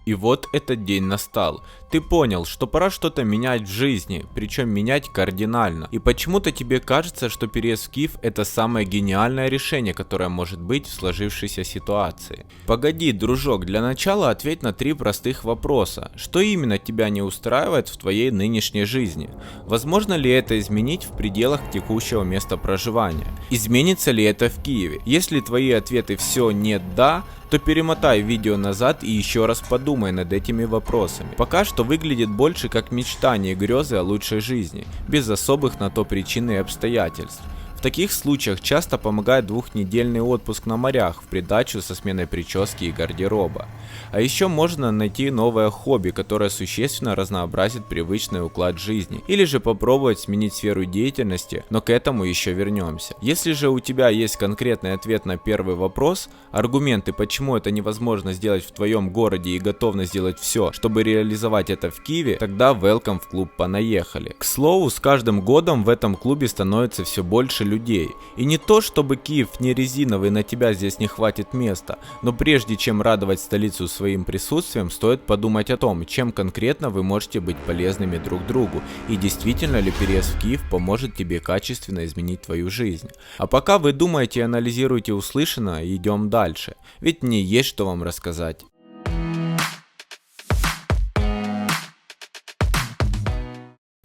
И вот этот день настал. Ты понял, что пора что-то менять в жизни, причем менять кардинально. И почему-то тебе кажется, что переезд в Киев — это самое гениальное решение, которое может быть в сложившейся ситуации. Погоди, дружок, для начала ответь на 3 простых вопроса. Что именно тебя не устраивает в твоей нынешней жизни? Возможно ли это изменить в пределах текущего места проживания? Изменится ли это в Киеве? Если твои ответы все нет, да, то перемотай видео назад и еще раз подумай над этими вопросами. Пока что выглядит больше как мечтание и грезы о лучшей жизни, без особых на то причин и обстоятельств. В таких случаях часто помогает 2-недельный отпуск на морях в придачу со сменой прически и гардероба. А еще можно найти новое хобби, которое существенно разнообразит привычный уклад жизни, или же попробовать сменить сферу деятельности, но к этому еще вернемся. Если же у тебя есть конкретный ответ на первый вопрос, аргументы, почему это невозможно сделать в твоем городе и готовность сделать все, чтобы реализовать это в Киеве, тогда welcome в клуб «Понаехали». К слову, с каждым годом в этом клубе становится все больше людей. И не то, чтобы Киев не резиновый, на тебя здесь не хватит места, но прежде чем радовать столицу своим присутствием, стоит подумать о том, чем конкретно вы можете быть полезными друг другу, и действительно ли переезд в Киев поможет тебе качественно изменить твою жизнь. А пока вы думаете и анализируете услышанное, идем дальше, ведь мне есть что вам рассказать.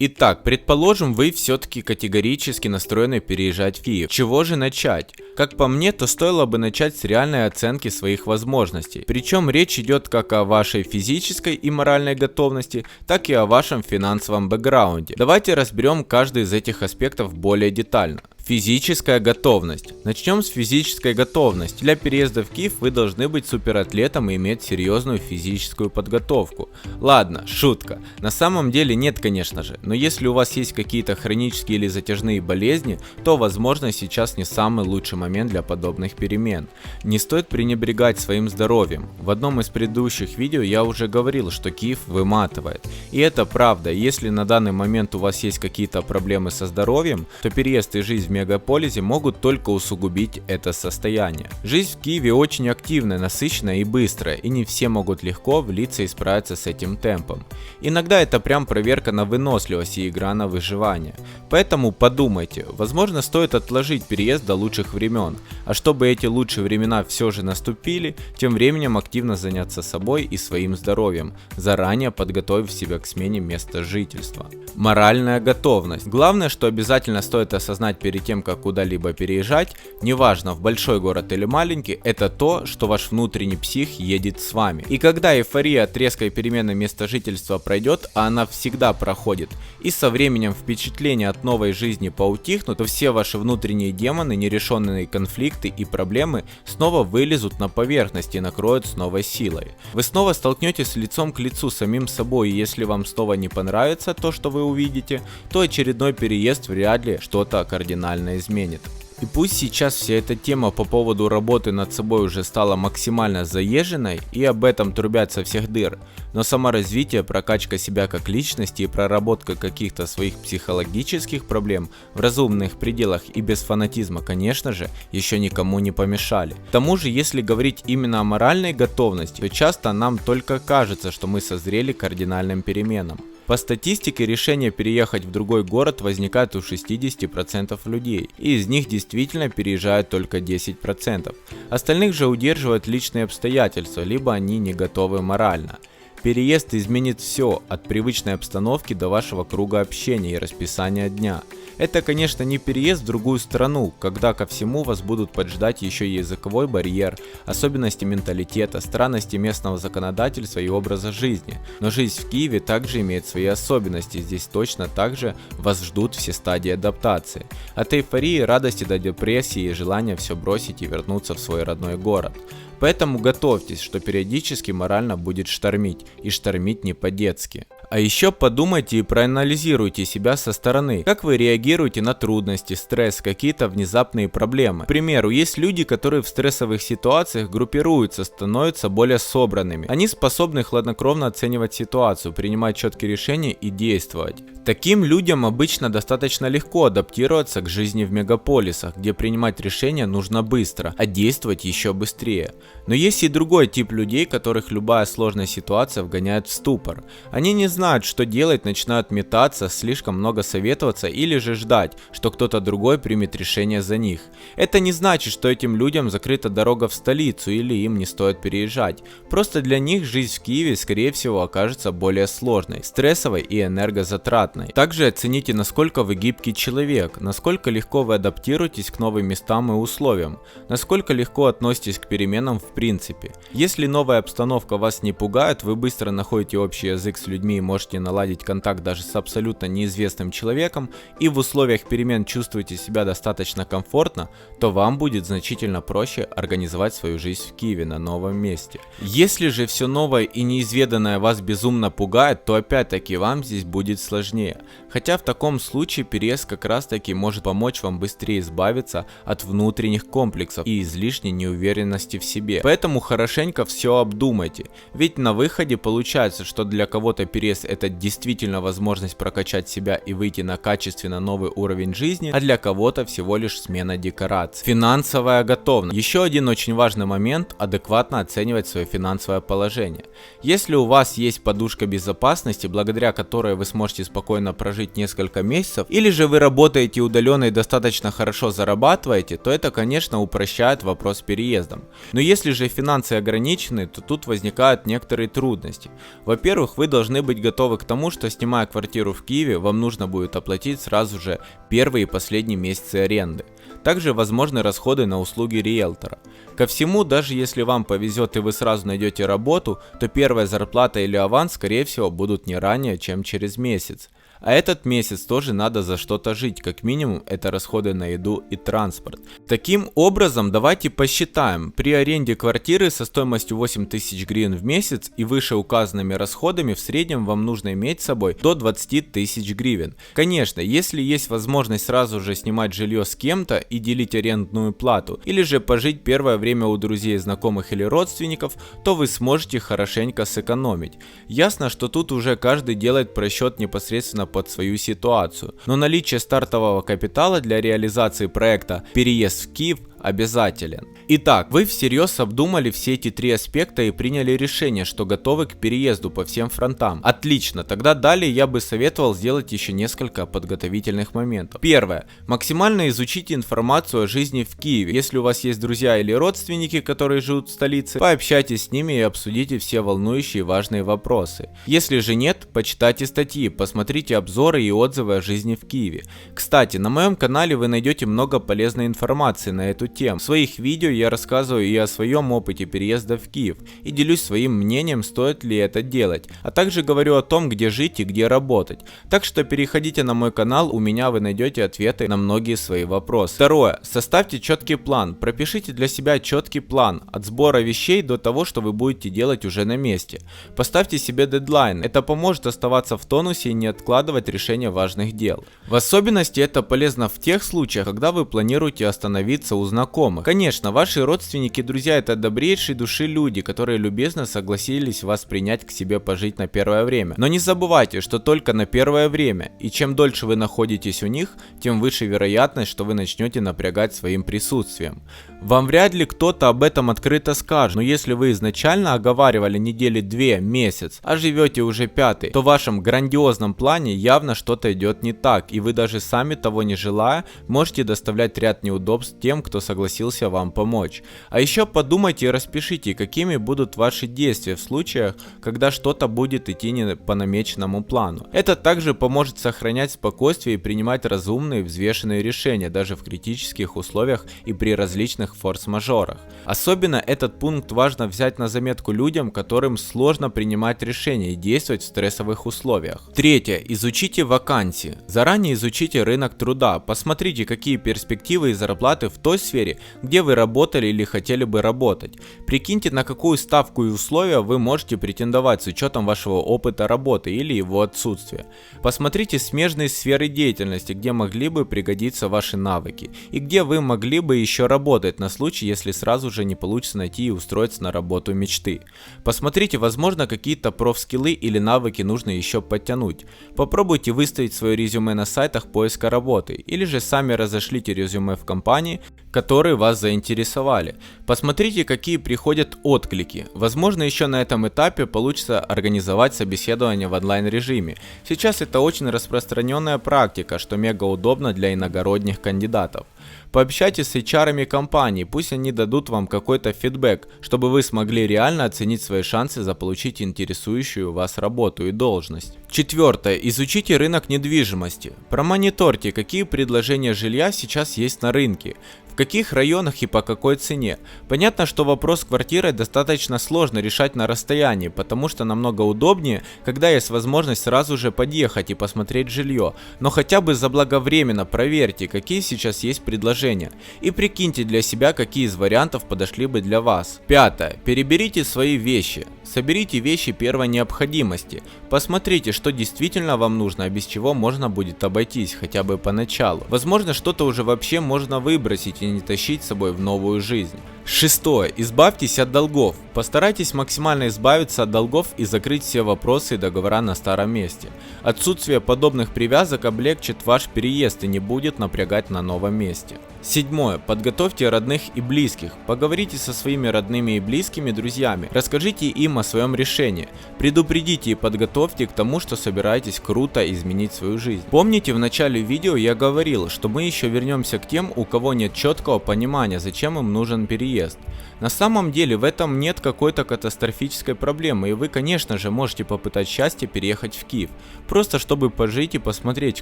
Итак, предположим, вы все-таки категорически настроены переезжать в Киев. Чего же начать? Как по мне, то стоило бы начать с реальной оценки своих возможностей. Причем речь идет как о вашей физической и моральной готовности, так и о вашем финансовом бэкграунде. Давайте разберем каждый из этих аспектов более детально. Физическая готовность. Начнем с физической готовности. Для переезда в Киев вы должны быть суператлетом и иметь серьезную физическую подготовку. Ладно, шутка. На самом деле нет, конечно же, но если у вас есть какие-то хронические или затяжные болезни, то возможно сейчас не самый лучший момент для подобных перемен. Не стоит пренебрегать своим здоровьем. В одном из предыдущих видео я уже говорил, что Киев выматывает. И это правда. Если на данный момент у вас есть какие-то проблемы со здоровьем, то переезд и жизнь в мегаполисе могут только усугубить это состояние. Жизнь в Киеве очень активная, насыщенная и быстрая, и не все могут легко влиться и справиться с этим темпом. Иногда это прям проверка на выносливость и игра на выживание. Поэтому подумайте, возможно, стоит отложить переезд до лучших времен, а чтобы эти лучшие времена все же наступили, тем временем активно заняться собой и своим здоровьем, заранее подготовив себя к смене места жительства. Моральная готовность. Главное, что обязательно стоит осознать перед тем, как куда-либо переезжать, неважно в большой город или маленький, это то, что ваш внутренний псих едет с вами. И когда эйфория от резкой перемены места жительства пройдет, а она всегда проходит, и со временем впечатления от новой жизни поутихнут, то все ваши внутренние демоны, нерешенные конфликты и проблемы снова вылезут на поверхность и накроют с новой силой. Вы снова столкнетесь лицом к лицу с самим собой, и если вам снова не понравится то, что вы увидите, то очередной переезд вряд ли что-то кардинально изменит. И пусть сейчас вся эта тема по поводу работы над собой уже стала максимально заезженной и об этом трубят со всех дыр, но саморазвитие, прокачка себя как личности и проработка каких-то своих психологических проблем в разумных пределах и без фанатизма, конечно же, еще никому не помешали. К тому же, если говорить именно о моральной готовности, то часто нам только кажется, что мы созрели к кардинальным переменам. По статистике, решение переехать в другой город возникает у 60% людей, и из них действительно переезжают только 10%. Остальных же удерживают личные обстоятельства, либо они не готовы морально. Переезд изменит все, от привычной обстановки до вашего круга общения и расписания дня. Это, конечно, не переезд в другую страну, когда ко всему вас будут поджидать еще языковой барьер, особенности менталитета, странности местного законодательства и образа жизни. Но жизнь в Киеве также имеет свои особенности, здесь точно так же вас ждут все стадии адаптации. От эйфории, радости до депрессии и желания все бросить и вернуться в свой родной город. Поэтому готовьтесь, что периодически морально будет штормить, и штормить не по-детски. А еще подумайте и проанализируйте себя со стороны. Как вы реагируете на трудности, стресс, какие-то внезапные проблемы. К примеру, есть люди, которые в стрессовых ситуациях группируются, становятся более собранными. Они способны хладнокровно оценивать ситуацию, принимать четкие решения и действовать. Таким людям обычно достаточно легко адаптироваться к жизни в мегаполисах, где принимать решения нужно быстро, а действовать еще быстрее. Но есть и другой тип людей, которых любая сложная ситуация вгоняет в ступор. Они не знают, что делать, начинают метаться, слишком много советоваться или же ждать, что кто-то другой примет решение за них. Это не значит, что этим людям закрыта дорога в столицу или им не стоит переезжать. Просто для них жизнь в Киеве, скорее всего, окажется более сложной, стрессовой и энергозатратной. Также оцените, насколько вы гибкий человек, насколько легко вы адаптируетесь к новым местам и условиям, насколько легко относитесь к переменам в принципе. Если новая обстановка вас не пугает, вы быстро находите общий язык с людьми и можете наладить контакт даже с абсолютно неизвестным человеком, и в условиях перемен чувствуете себя достаточно комфортно, то вам будет значительно проще организовать свою жизнь в Киеве на новом месте. Если же все новое и неизведанное вас безумно пугает, то опять-таки вам здесь будет сложнее. Хотя в таком случае переезд как раз таки может помочь вам быстрее избавиться от внутренних комплексов и излишней неуверенности в себе. Поэтому хорошенько все обдумайте. Ведь на выходе получается, что для кого-то переезд это действительно возможность прокачать себя и выйти на качественно новый уровень жизни, а для кого-то всего лишь смена декораций. Финансовая готовность. Еще один очень важный момент – адекватно оценивать свое финансовое положение. Если у вас есть подушка безопасности, благодаря которой вы сможете спокойно прожить несколько месяцев, или же вы работаете удаленно и достаточно хорошо зарабатываете, то это, конечно, упрощает вопрос с переездом. Но если же финансы ограничены, то тут возникают некоторые трудности. Во-первых, вы должны быть готовы к тому, что снимая квартиру в Киеве, вам нужно будет оплатить сразу же первые и последние месяцы аренды. Также возможны расходы на услуги риэлтора. Ко всему, даже если вам повезет и вы сразу найдете работу, то первая зарплата или аванс, скорее всего, будут не ранее, чем через месяц. А этот месяц тоже надо за что-то жить, как минимум это расходы на еду и транспорт. Таким образом, давайте посчитаем, при аренде квартиры со стоимостью 8000 гривен в месяц и вышеуказанными расходами в среднем вам нужно иметь с собой до 20 тысяч гривен. Конечно, если есть возможность сразу же снимать жилье с кем-то и делить арендную плату, или же пожить первое время у друзей, знакомых или родственников, то вы сможете хорошенько сэкономить. Ясно, что тут уже каждый делает просчет непосредственно под свою ситуацию, но наличие стартового капитала для реализации проекта «Переезд в Киев» обязателен. Итак, вы всерьез обдумали все эти три аспекта и приняли решение, что готовы к переезду по всем фронтам. Отлично, тогда далее я бы советовал сделать еще несколько подготовительных моментов. Первое. Максимально изучите информацию о жизни в Киеве. Если у вас есть друзья или родственники, которые живут в столице, пообщайтесь с ними и обсудите все волнующие и важные вопросы. Если же нет, почитайте статьи, посмотрите обзоры и отзывы о жизни в Киеве. Кстати, на моем канале вы найдете много полезной информации на эту тем. В своих видео я рассказываю и о своем опыте переезда в Киев и делюсь своим мнением, стоит ли это делать, а также говорю о том, где жить и где работать. Так что переходите на мой канал, у меня вы найдете ответы на многие свои вопросы. Второе. Составьте четкий план. Пропишите для себя четкий план от сбора вещей до того, что вы будете делать уже на месте. Поставьте себе дедлайн. Это поможет оставаться в тонусе и не откладывать решение важных дел. В особенности это полезно в тех случаях, когда вы планируете остановиться у знакомых. Конечно, ваши родственники и друзья это добрейшие души люди, которые любезно согласились вас принять к себе пожить на первое время. Но не забывайте, что только на первое время, и чем дольше вы находитесь у них, тем выше вероятность, что вы начнете напрягать своим присутствием. Вам вряд ли кто-то об этом открыто скажет, но если вы изначально оговаривали недели 2, месяц, а живете уже 5, то в вашем грандиозном плане явно что-то идет не так, и вы даже сами того не желая, можете доставлять ряд неудобств тем, кто согласился вам помочь. А еще подумайте и распишите, какими будут ваши действия в случаях, когда что-то будет идти не по намеченному плану. Это также поможет сохранять спокойствие и принимать разумные, взвешенные решения, даже в критических условиях и при различных форс-мажорах. Особенно этот пункт важно взять на заметку людям, которым сложно принимать решения и действовать в стрессовых условиях. Третье. Изучите вакансии. Заранее изучите рынок труда, посмотрите, какие перспективы и зарплаты в той сфере, сфере, где вы работали или хотели бы работать. Прикиньте, на какую ставку и условия вы можете претендовать с учетом вашего опыта работы или его отсутствия. Посмотрите смежные сферы деятельности, где могли бы пригодиться ваши навыки и где вы могли бы еще работать на случай, если сразу же не получится найти и устроиться на работу мечты. Посмотрите, возможно, какие-то профскиллы или навыки нужно еще подтянуть. Попробуйте выставить свое резюме на сайтах поиска работы или же сами разошлите резюме в компании, которые вас заинтересовали. Посмотрите, какие приходят отклики. Возможно, еще на этом этапе получится организовать собеседование в онлайн режиме. Сейчас это очень распространенная практика, что мега удобно для иногородних кандидатов. Пообщайтесь с HR компании, пусть они дадут вам какой-то фидбэк, чтобы вы смогли реально оценить свои шансы заполучить интересующую вас работу и должность. Четвертое. Изучите рынок недвижимости. Промониторьте, какие предложения жилья сейчас есть на рынке, в каких районах и по какой цене. Понятно, что вопрос с квартирой достаточно сложно решать на расстоянии, потому что намного удобнее, когда есть возможность сразу же подъехать и посмотреть жилье, но хотя бы заблаговременно проверьте, какие сейчас есть предложения, и прикиньте для себя, какие из вариантов подошли бы для вас. Пятое. Переберите свои вещи. Соберите вещи первой необходимости. Посмотрите, что действительно вам нужно, а без чего можно будет обойтись, хотя бы поначалу. Возможно, что-то уже вообще можно выбросить и не тащить с собой в новую жизнь. Шестое. Избавьтесь от долгов. Постарайтесь максимально избавиться от долгов и закрыть все вопросы и договора на старом месте. Отсутствие подобных привязок облегчит ваш переезд и не будет напрягать на новом месте. Седьмое. Подготовьте родных и близких. Поговорите со своими родными и близкими друзьями. Расскажите им о своем решении. Предупредите и подготовьте к тому, что собираетесь круто изменить свою жизнь. Помните, в начале видео я говорил, что мы еще вернемся к тем, у кого нет четкого понимания, зачем им нужен переезд. На самом деле в этом нет какой-то катастрофической проблемы, и вы, конечно же, можете попытать счастье переехать в Киев, просто чтобы пожить и посмотреть,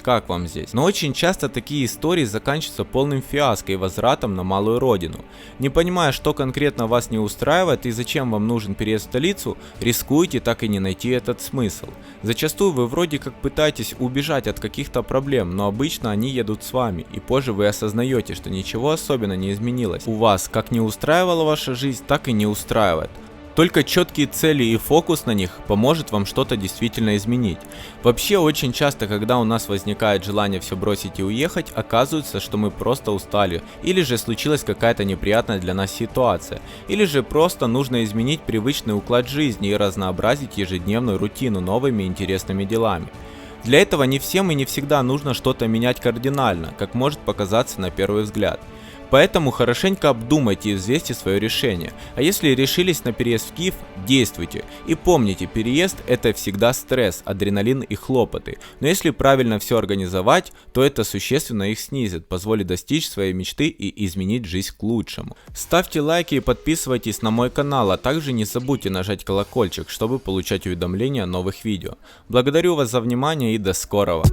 как вам здесь. Но очень часто такие истории заканчиваются полным фиаско и возвратом на малую родину. Не понимая, что конкретно вас не устраивает и зачем вам нужен переезд в столицу, рискуете так и не найти этот смысл. Зачастую вы вроде как пытаетесь убежать от каких-то проблем, но обычно они едут с вами, и позже вы осознаете, что ничего особенно не изменилось. У вас как не устраивала ваша жизнь, так и не устраивает. Только четкие цели и фокус на них поможет вам что-то действительно изменить. Вообще очень часто, когда у нас возникает желание все бросить и уехать, оказывается, что мы просто устали, или же случилась какая-то неприятная для нас ситуация, или же просто нужно изменить привычный уклад жизни и разнообразить ежедневную рутину новыми интересными делами. Для этого не всем и не всегда нужно что-то менять кардинально, как может показаться на первый взгляд. Поэтому хорошенько обдумайте и взвесьте свое решение. А если решились на переезд в Киев, действуйте. И помните, переезд — это всегда стресс, адреналин и хлопоты. Но если правильно все организовать, то это существенно их снизит, позволит достичь своей мечты и изменить жизнь к лучшему. Ставьте лайки и подписывайтесь на мой канал, а также не забудьте нажать колокольчик, чтобы получать уведомления о новых видео. Благодарю вас за внимание и до скорого.